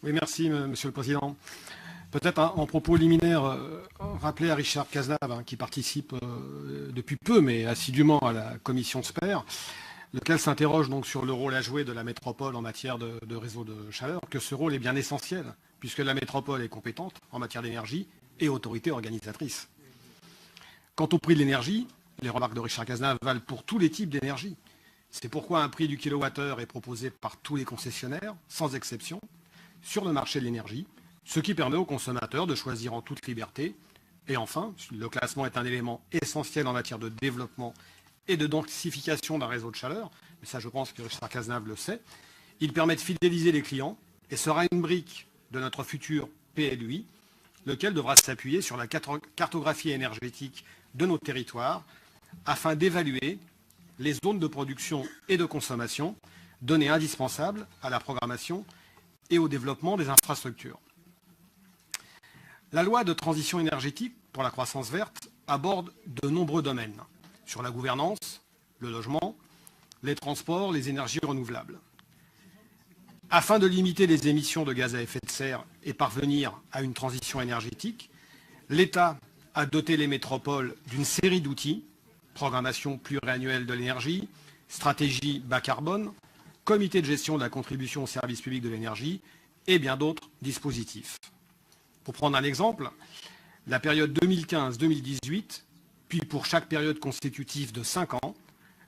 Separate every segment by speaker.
Speaker 1: Oui, merci, Monsieur le Président. Peut-être en propos liminaire, rappeler à Richard Cazenave, qui participe depuis peu, mais assidûment à la commission SPER, lequel s'interroge donc sur le rôle à jouer de la métropole en matière de réseau de chaleur, que ce rôle est bien essentiel, puisque la métropole est compétente en matière d'énergie et autorité organisatrice. Quant au prix de l'énergie, les remarques de Richard Cazenave valent pour tous les types d'énergie. C'est pourquoi un prix du kilowattheure est proposé par tous les concessionnaires, sans exception, sur le marché de l'énergie, ce qui permet aux consommateurs de choisir en toute liberté. Et enfin, le classement est un élément essentiel en matière de développement et de densification d'un réseau de chaleur, mais ça je pense que Richard Cazenave le sait. Il permet de fidéliser les clients et sera une brique de notre futur PLUI, lequel devra s'appuyer sur la cartographie énergétique de nos territoires afin d'évaluer les zones de production et de consommation, données indispensables à la programmation et au développement des infrastructures. La loi de transition énergétique pour la croissance verte aborde de nombreux domaines, sur la gouvernance, le logement, les transports, les énergies renouvelables. Afin de limiter les émissions de gaz à effet de serre et parvenir à une transition énergétique, l'État a doté les métropoles d'une série d'outils, programmation pluriannuelle de l'énergie, stratégie bas carbone, comité de gestion de la contribution au service public de l'énergie et bien d'autres dispositifs. Pour prendre un exemple, la période 2015-2018, puis pour chaque période consécutive de 5 ans,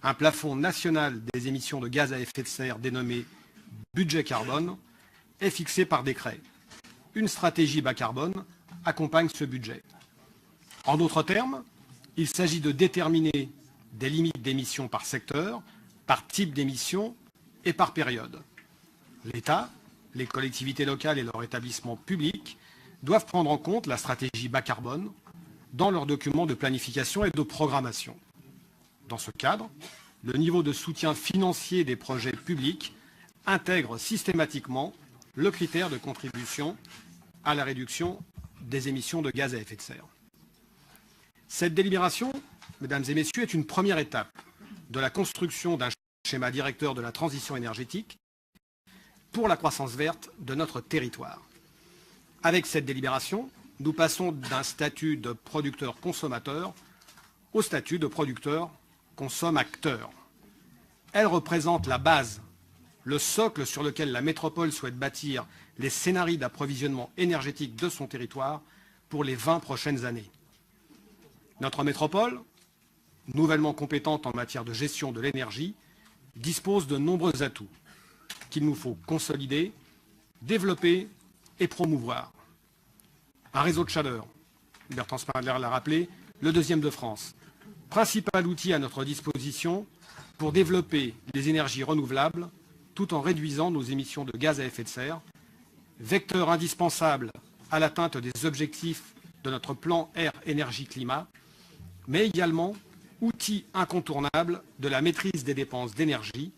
Speaker 1: un plafond national des émissions de gaz à effet de serre dénommé budget carbone est fixé par décret. Une stratégie bas carbone accompagne ce budget. En d'autres termes, il s'agit de déterminer des limites d'émissions par secteur, par type d'émissions et par période. L'État, les collectivités locales et leurs établissements publics doivent prendre en compte la stratégie bas carbone dans leurs documents de planification et de programmation. Dans ce cadre, le niveau de soutien financier des projets publics intègre systématiquement le critère de contribution à la réduction des émissions de gaz à effet de serre. Cette délibération, mesdames et messieurs, est une première étape de la construction d'un schéma directeur de la transition énergétique pour la croissance verte de notre territoire. Avec cette délibération, nous passons d'un statut de producteur-consommateur au statut de producteur-consomme-acteur. Elle représente la base, le socle sur lequel la métropole souhaite bâtir les scénarios d'approvisionnement énergétique de son territoire pour les 20 prochaines années. Notre métropole, nouvellement compétente en matière de gestion de l'énergie, dispose de nombreux atouts qu'il nous faut consolider, développer et promouvoir. Un réseau de chaleur, Bertrand Spindler l'a rappelé, le deuxième de France, principal outil à notre disposition pour développer les énergies renouvelables tout en réduisant nos émissions de gaz à effet de serre, vecteur indispensable à l'atteinte des objectifs de notre plan air-énergie-climat, mais également outil incontournable de la maîtrise des dépenses d'énergie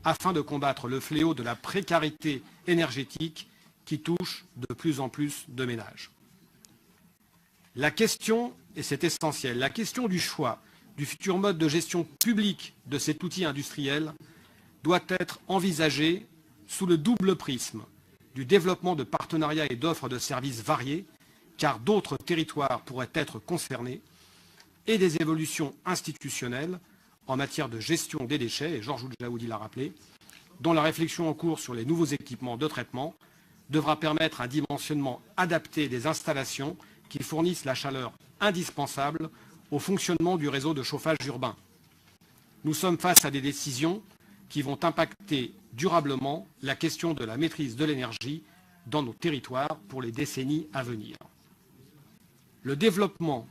Speaker 1: afin de combattre le fléau de la précarité énergétique qui touche de plus en plus de ménages. La question, et c'est essentiel, la question du choix du futur mode de gestion publique de cet outil industriel doit être envisagée sous le double prisme du développement de partenariats et d'offres de services variés, car d'autres territoires pourraient être concernés, et des évolutions institutionnelles en matière de gestion des déchets, et Georges Oudjaoudi l'a rappelé, dont la réflexion en cours sur les nouveaux équipements de traitement devra permettre un dimensionnement adapté des installations qui fournissent la chaleur indispensable au fonctionnement du réseau de chauffage urbain. Nous sommes face à des décisions qui vont impacter durablement la question de la maîtrise de l'énergie dans nos territoires pour les décennies à venir. Le développement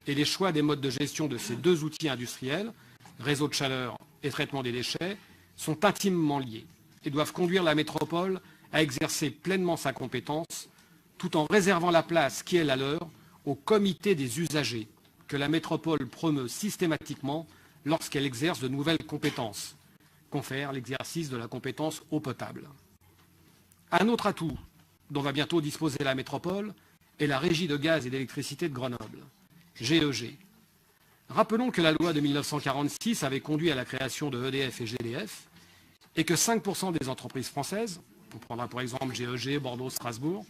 Speaker 1: et les choix des modes de gestion de ces deux outils industriels, réseau de chaleur et traitement des déchets, sont intimement liés et doivent conduire la métropole à exercer pleinement sa compétence, tout en réservant la place qui est la leur au comité des usagers que la métropole promeut systématiquement lorsqu'elle exerce de nouvelles compétences, confère l'exercice de la compétence eau potable. Un autre atout dont va bientôt disposer la métropole est la régie de gaz et d'électricité de Grenoble, GEG. Rappelons que la loi de 1946 avait conduit à la création de EDF et GDF et que 5% des entreprises françaises on prendra pour exemple GEG, Bordeaux, Strasbourg,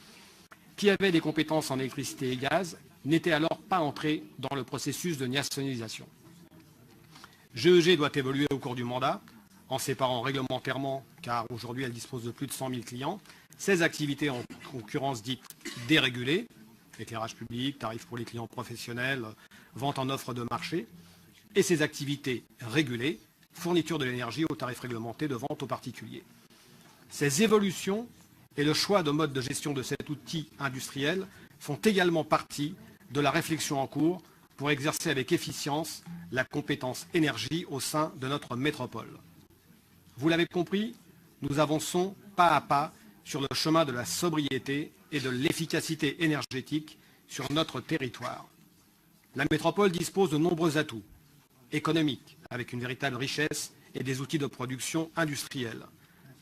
Speaker 1: qui avaient des compétences en électricité et gaz, n'étaient alors pas entrés dans le processus de nationalisation. GEG doit évoluer au cours du mandat, en séparant réglementairement, car aujourd'hui elle dispose de plus de 100 000 clients, ses activités en concurrence dites dérégulées, éclairage public, tarifs pour les clients professionnels, vente en offre de marché, et ses activités régulées, fourniture de l'énergie aux tarifs réglementés de vente aux particuliers. Ces évolutions et le choix de mode de gestion de cet outil industriel font également partie de la réflexion en cours pour exercer avec efficience la compétence énergie au sein de notre métropole. Vous l'avez compris, nous avançons pas à pas sur le chemin de la sobriété et de l'efficacité énergétique sur notre territoire. La métropole dispose de nombreux atouts économiques, avec une véritable richesse et des outils de production industrielle,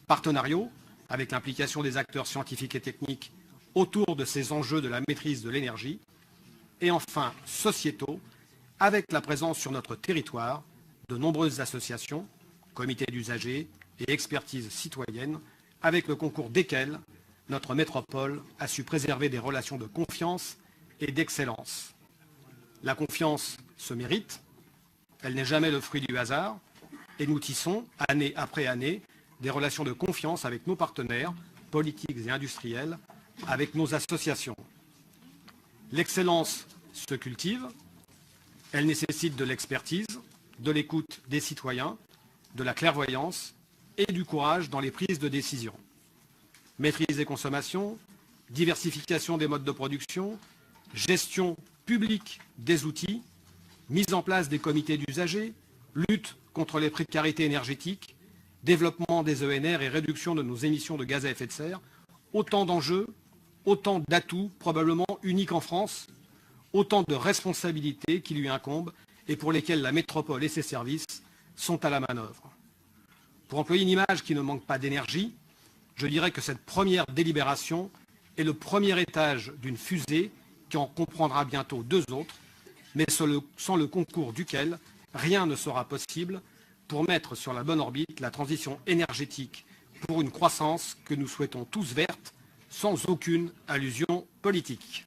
Speaker 1: partenariaux, avec l'implication des acteurs scientifiques et techniques autour de ces enjeux de la maîtrise de l'énergie, et enfin sociétaux, avec la présence sur notre territoire de nombreuses associations, comités d'usagers et expertises citoyennes, avec le concours desquels notre métropole a su préserver des relations de confiance et d'excellence. La confiance se mérite, elle n'est jamais le fruit du hasard, et nous tissons, année après année, des relations de confiance avec nos partenaires politiques et industriels, avec nos associations. L'excellence se cultive, elle nécessite de l'expertise, de l'écoute des citoyens, de la clairvoyance et du courage dans les prises de décision. Maîtrise des consommations, diversification des modes de production, gestion publique des outils, mise en place des comités d'usagers, lutte contre les précarités énergétiques, développement des ENR et réduction de nos émissions de gaz à effet de serre, autant d'enjeux, autant d'atouts probablement uniques en France, autant de responsabilités qui lui incombent et pour lesquelles la métropole et ses services sont à la manœuvre. Pour employer une image qui ne manque pas d'énergie, je dirais que cette première délibération est le premier étage d'une fusée qui en comprendra bientôt deux autres, mais sans le concours duquel rien ne sera possible pour mettre sur la bonne orbite la transition énergétique pour une croissance que nous souhaitons tous verte, sans aucune allusion politique.